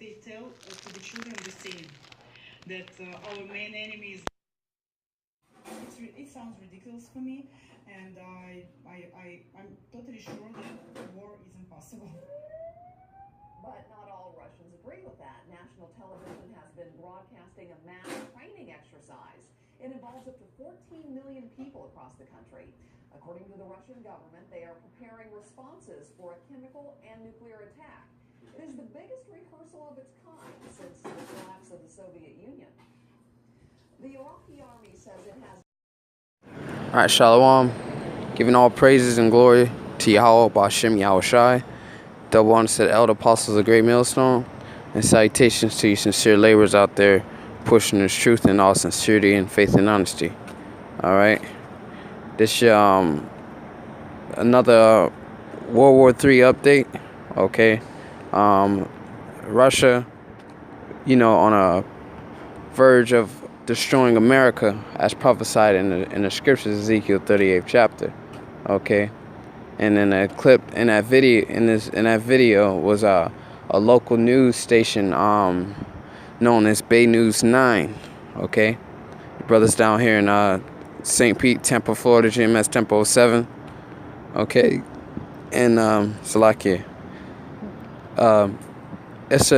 they tell to the children the same, that our main enemy is. It sounds ridiculous for me, and I'm totally sure that war is impossible. But not all Russians agree with that. National television has been broadcasting a mass training exercise. It involves up to 14 million people across the country. According to the Russian government, they are preparing responses for a chemical and nuclear attack. It is the biggest rehearsal of its kind since the collapse of the Soviet Union. The Iraqi army says it has. All right, Shalom. Giving all praises and glory to Yahweh, Ba'ashem Yahushai, double honor to the elder apostles of Great Millstone, and salutations to you sincere laborers out there pushing this truth in all sincerity and faith and honesty. All right. This another World War III update. Okay. Russia, on a verge of destroying America, as prophesied in the scriptures, Ezekiel 38th chapter. Okay. And then a clip in that video was a local news station known as Bay News 9. Okay. Brothers down here in St. Pete, Tampa, Florida, GMS Tempo 7. Okay. And Salakia. It's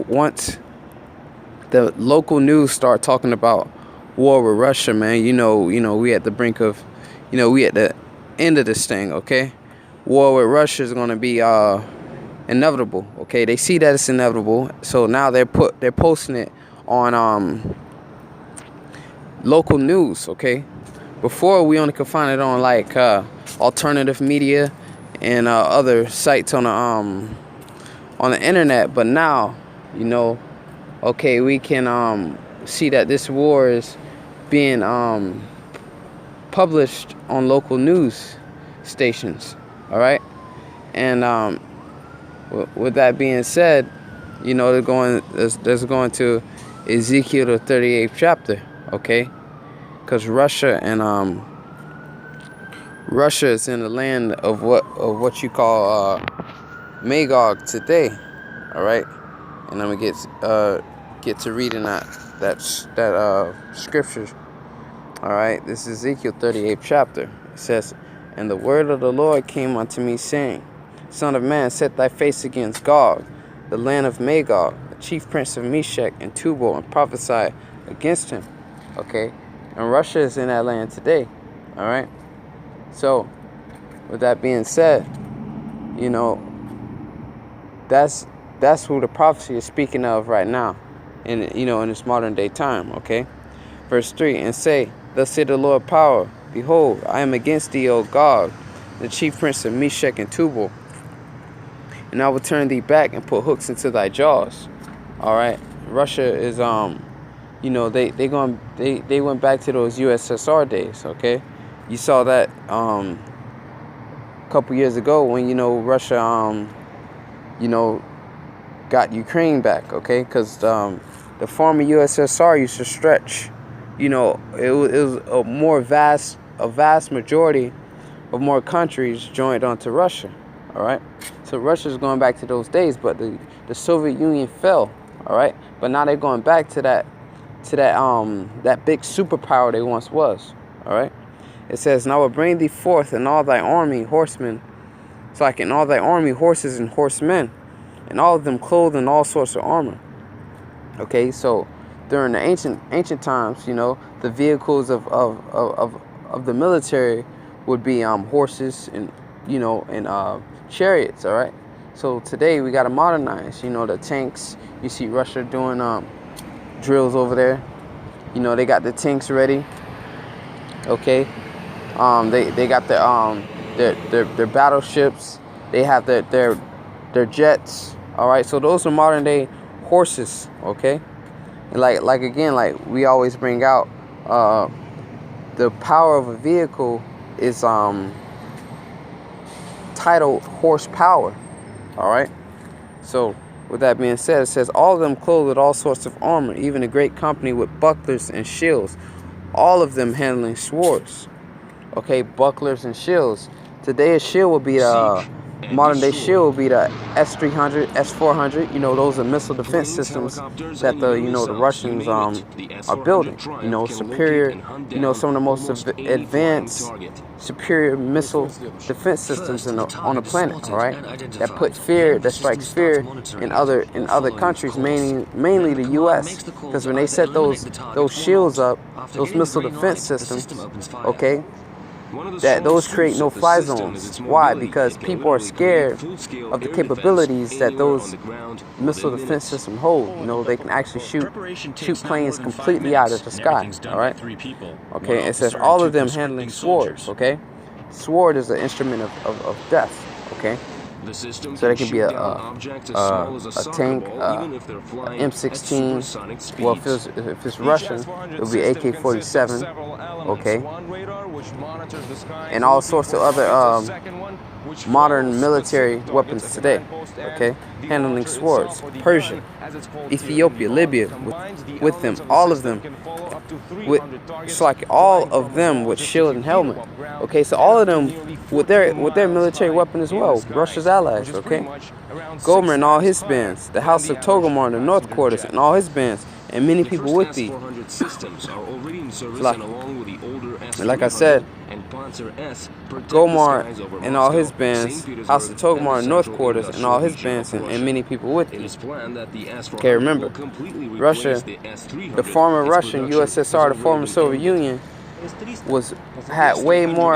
once the local news start talking about war with Russia, man, we at the brink of, we at the end of this thing, okay? War with Russia is going to be inevitable, okay? They see that it's inevitable, so now they're posting it on local news, okay? Before, we only could find it on like alternative media and other sites on the internet, but now, okay, we can see that this war is being published on local news stations. All right, and with that being said, they're going to Ezekiel the 38th chapter. Okay, because Russia is in the land of what you call Magog today. All right, and I'm gonna get to reading that scripture. All right, this is Ezekiel 38th chapter. It says, "And the word of the Lord came unto me, saying, Son of man, set thy face against Gog, the land of Magog, the chief prince of Meshech and Tubal, and prophesy against him." Okay, and Russia is in that land today. All right. So, with that being said, that's who the prophecy is speaking of right now, in this modern day time. Okay, verse 3, "And say, Thus saith the Lord power, Behold, I am against thee, O Gog, the chief prince of Meshech and Tubal, and I will turn thee back and put hooks into thy jaws." All right, Russia is they went back to those USSR days. Okay, you saw that a couple years ago when Russia got Ukraine back. Okay, because the former USSR used to stretch. It was a vast majority of more countries joined onto Russia. All right, so Russia's going back to those days, but the Soviet Union fell. All right, but now they're going back to that big superpower they once was. All right, it says, "And I will bring thee forth in all thy army horsemen." It's like in all thy army horses and horsemen, and all of them clothed in all sorts of armor. Okay, so during the ancient times, the vehicles of the military would be horses and chariots. All right, so today we got to modernize. The tanks. You see Russia doing drills over there. They got the tanks ready. Okay, they got their battleships. They have their jets. All right, so those are modern day horses. Okay. Like again, like we always bring out, the power of a vehicle is titled horsepower. All right. So with that being said, it says, "All of them clothed with all sorts of armor, even a great company with bucklers and shields, all of them handling swords." Okay, bucklers and shields. Today a shield would be Modern day shield will be the S-300, S-400. You know, those are missile defense systems that the Russians are building. You know, superior. You know, some of the most advanced, superior missile defense systems on the planet. All right, that strikes fear in other countries, mainly the U.S. Because when they set those shields up, those missile defense systems, okay, that those create no-fly zones. Why? Because people are scared of the capabilities that those missile defense systems hold. You know, they can actually shoot planes completely out of the sky. All right. Okay. It says all of them handling swords. Okay. Sword is an instrument of death. Okay. So there can be a tank, M16. Well, if it's Russian, it'll be AK-47. Okay. And all sorts of other modern military weapons today. Okay. Handling swords. Persia, Ethiopia, Libya, with them, all of them, it's like all of them with shield and helmet. Okay, so all of them with their military weapon as well. Russia's allies. Okay, Gomer and all his bands, the House of Togomar in the North Quarters and all his bands, and many people with thee. Like I said, Gomar and all his bands, House of Togomar in North Quarters and all his bands, and many people with thee. Okay, remember, Russia, the former Russian USSR, the former Soviet Union, had way more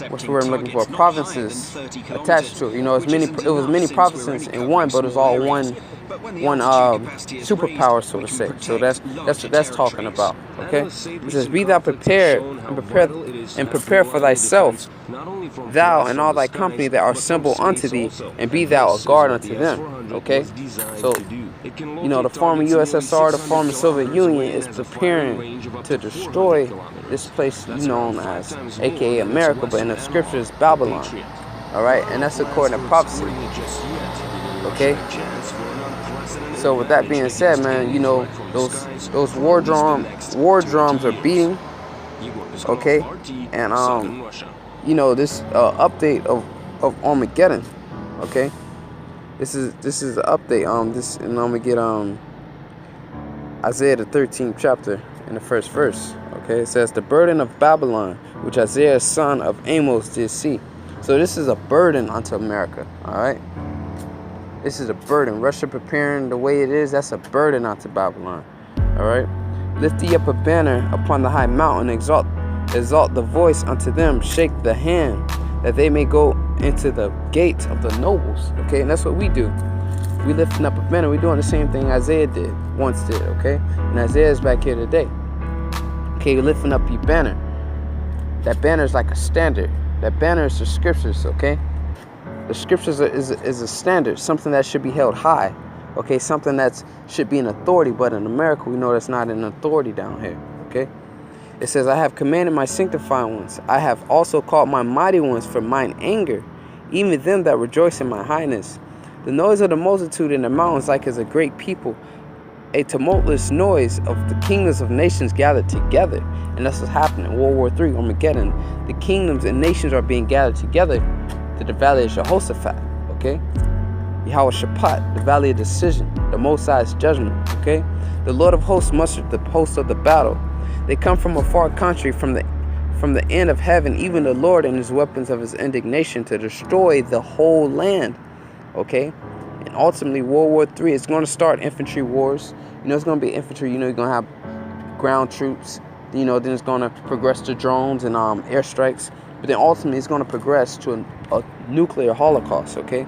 what's the word I'm looking for, provinces attached to it. You know, it was many provinces in one, but it was all one superpower, so to say. So that's what that's talking about. Okay, it says, "Be thou prepared and prepare for thyself, thou and all thy company that are assembled unto thee, and be thou a guard unto them." Okay, so you know, the former USSR, the former Soviet Union is preparing to destroy this place known as, aka America, but in the scriptures, Babylon. All right, and that's according to prophecy. Okay. So with that being said, man, you know, those war drums are beating. Okay, and you know, this update of Armageddon. Okay, this is the update. And I'm gonna get Isaiah the 13th chapter in the first verse. Okay, it says, "The burden of Babylon, which Isaiah son of Amos did see." So this is a burden unto America. All right. This is a burden. Russia preparing the way it is, that's a burden unto Babylon. All right. "Lift thee up a banner upon the high mountain, exalt the voice unto them, shake the hand, that they may go into the gates of the nobles." Okay, and that's what we do. We lifting up a banner. We're doing the same thing Isaiah once did. Okay, and Isaiah's back here today. Okay, you're lifting up your banner. That banner is like a standard. That banner is the scriptures. Okay. The scriptures is a standard, something that should be held high, okay, something that should be an authority, but in America, we know that's not an authority down here, okay? It says, "I have commanded my sanctified ones. I have also called my mighty ones for mine anger, even them that rejoice in my highness. The noise of the multitude in the mountains like as a great people, a tumultuous noise of the kingdoms of nations gathered together." And that's what's happening in World War III, Armageddon. The kingdoms and nations are being gathered together to the valley of Jehoshaphat, okay? Yahweh Shaphat, the valley of decision, the Most High's judgment, okay? "The Lord of hosts mustered the host of the battle. They come from a far country, from the end of heaven, even the Lord and his weapons of his indignation to destroy the whole land," okay? And ultimately, World War III is going to start infantry wars. You know, it's going to be infantry. You know, you're going to have ground troops. You know, then it's going to progress to drones and airstrikes. But then ultimately, it's going to progress to a nuclear holocaust, okay?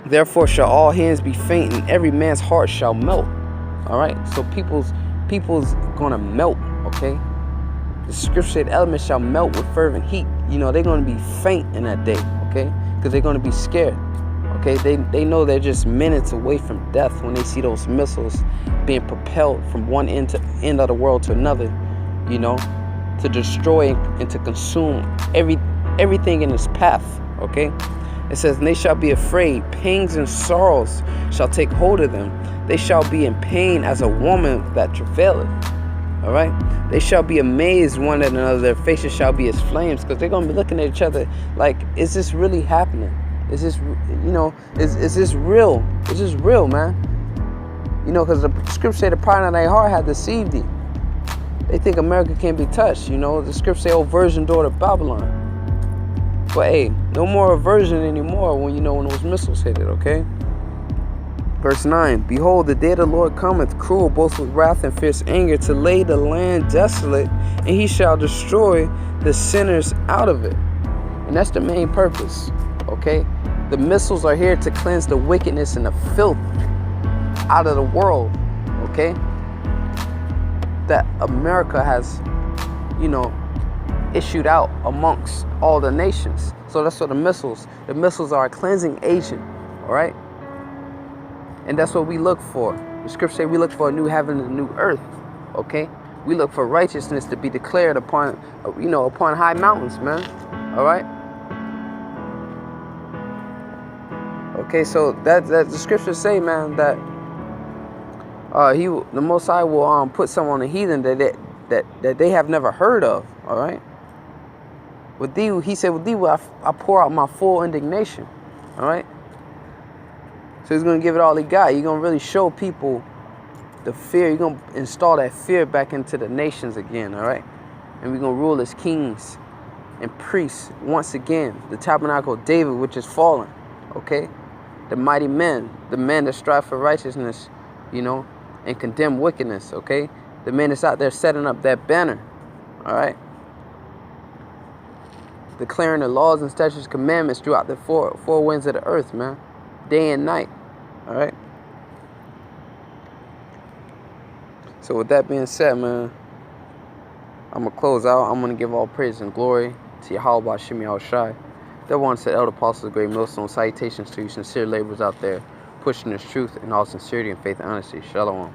"Therefore shall all hands be faint, and every man's heart shall melt." All right? So people's going to melt, okay? The scripture said, "Elements shall melt with fervent heat." You know, they're going to be faint in that day, okay? Because they're going to be scared, okay? They know they're just minutes away from death when they see those missiles being propelled from one end of the world to another, you know, to destroy and to consume everything in its path, okay? It says, "And they shall be afraid, pangs and sorrows shall take hold of them. They shall be in pain as a woman that travaileth." All right? They shall be amazed one at another. Their faces shall be as flames, because they're going to be looking at each other like, is this really happening? Is this, is this real? Is this real, man? Because the scripture say the pride of thy heart hath deceived thee. They think America can't be touched, The scripture say, oh, virgin daughter of Babylon. But hey, no more aversion anymore when when those missiles hit it, okay? Verse 9, behold, the day of the Lord cometh, cruel, both with wrath and fierce anger, to lay the land desolate, and he shall destroy the sinners out of it. And that's the main purpose, okay? The missiles are here to cleanse the wickedness and the filth out of the world, okay? That America has, issued out amongst all the nations. So that's what the missiles are a cleansing agent, all right? And that's what we look for. The scripture say we look for a new heaven and a new earth, okay? We look for righteousness to be declared upon, upon high mountains, man, all right? Okay, so that the scriptures say, man, that the Most High will put someone on the heathen that they have never heard of. All right. With thee, he said, with thee will I pour out my full indignation. All right. So he's gonna give it all he got. He's gonna really show people the fear. He's gonna install that fear back into the nations again. All right. And we're gonna rule as kings and priests once again. The tabernacle of David, which is fallen. Okay. The mighty men, the men that strive for righteousness, and condemn wickedness, okay? The men that's out there setting up that banner, all right? Declaring the laws and statutes, commandments throughout the four winds of the earth, man. Day and night, all right? So with that being said, man, I'm going to close out. I'm going to give all praise and glory to Yahweh Shemi Al-Shai. That one said, Elder Apostles, great millstone, salutations to you sincere laborers out there, pushing this truth in all sincerity and faith and honesty. Shalom.